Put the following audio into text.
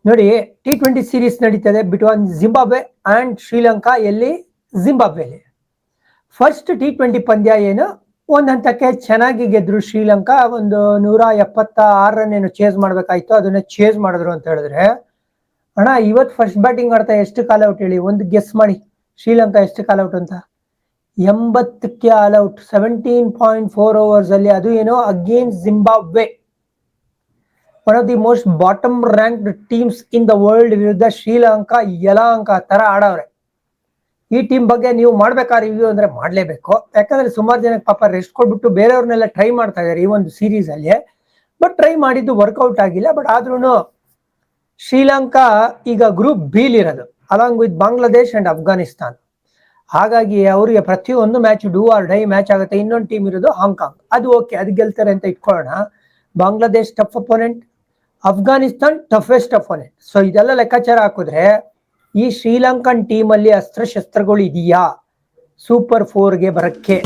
ನೋಡಿ, T20 series ನಡೀತದೆ between Zimbabwe and Sri Lanka. ಎಲ್ಲಿ? ಜಿಂಬಾಬ್ವೆಲಿ. ಫಸ್ಟ್ T20 ಪಂದ್ಯ ಏನು, ಒಂದ್ ಹಂತಕ್ಕೆ ಚೆನ್ನಾಗಿ ಗೆದ್ರು ಶ್ರೀಲಂಕಾ. ಒಂದು 176 ರನ್ ಏನು ಚೇಸ್ ಮಾಡ್ಬೇಕಾಯ್ತು, ಅದನ್ನ ಚೇಸ್ ಮಾಡಿದ್ರು ಅಂತ ಹೇಳಿದ್ರೆ, ಅಣ್ಣ ಇವತ್ತು ಫಸ್ಟ್ ಬ್ಯಾಟಿಂಗ್ ಆಡ್ತಾ ಎಷ್ಟು ಕಾಲ್ ಔಟ್ ಹೇಳಿ, ಒಂದು ಗೆಸ್ ಮಾಡಿ. ಶ್ರೀಲಂಕಾ ಎಷ್ಟು ಕಾಲ್ ಔಟ್ ಅಂತ? 80ಕ್ಕೆ ಆಲ್ ಔಟ್. 17.4 overs ಅಲ್ಲಿ, ಅದು ಏನೋ against Zimbabwe, one of the most bottom ranked teams in the world ವಿರುದ್ಧ ಶ್ರೀಲಂಕಾ ಯಲಹಂಕ ತರ ಆಡವ್ರೆ. ಈ ಟೀಮ್ ಬಗ್ಗೆ ನೀವು ಮಾಡ್ಬೇಕಾ ರಿವ್ಯೂ ಅಂದ್ರೆ ಮಾಡ್ಲೇಬೇಕು. ಯಾಕಂದ್ರೆ ಸುಮಾರು ಜನಕ್ಕೆ ಪಾಪ ರೆಸ್ಟ್ ಕೊಟ್ಬಿಟ್ಟು ಬೇರೆಯವ್ರನ್ನೆಲ್ಲ ಟ್ರೈ ಮಾಡ್ತಾ ಇದಾರೆ ಈ ಒಂದು ಸೀರೀಸ್ ಅಲ್ಲಿ. ಬಟ್ ಟ್ರೈ ಮಾಡಿದ್ದು ವರ್ಕೌಟ್ ಆಗಿಲ್ಲ. ಬಟ್ ಆದ್ರೂ ಶ್ರೀಲಂಕಾ ಈಗ ಗ್ರೂಪ್ ಬಿಲಿ ಇರೋದು, along with Bangladesh and Afghanistan. ಹಾಗಾಗಿ ಅವರಿಗೆ ಪ್ರತಿಯೊಂದು match do or die match ಆಗುತ್ತೆ. ಇನ್ನೊಂದು ಟೀಮ್ ಇರೋದು ಹಾಂಗ್ಕಾಂಗ್. ಅದು ಓಕೆ, ಅದು ಗೆಲ್ತಾರೆ ಅಂತ ಇಟ್ಕೊಳ್ಳೋಣ. Bangladesh tough opponent, Afghanistan toughest opponent. So ಇದೆಲ್ಲ ಲೆಕ್ಕಾಚಾರ ಹಾಕಿದ್ರೆ ಈ ಶ್ರೀಲಂಕನ್ ಟೀಮ್ ಅಲ್ಲಿ ಅಸ್ತ್ರಶಸ್ತ್ರಗಳು ಇದೆಯಾ ಸೂಪರ್ 4ಗೆ ಬರಕ್ಕೆ?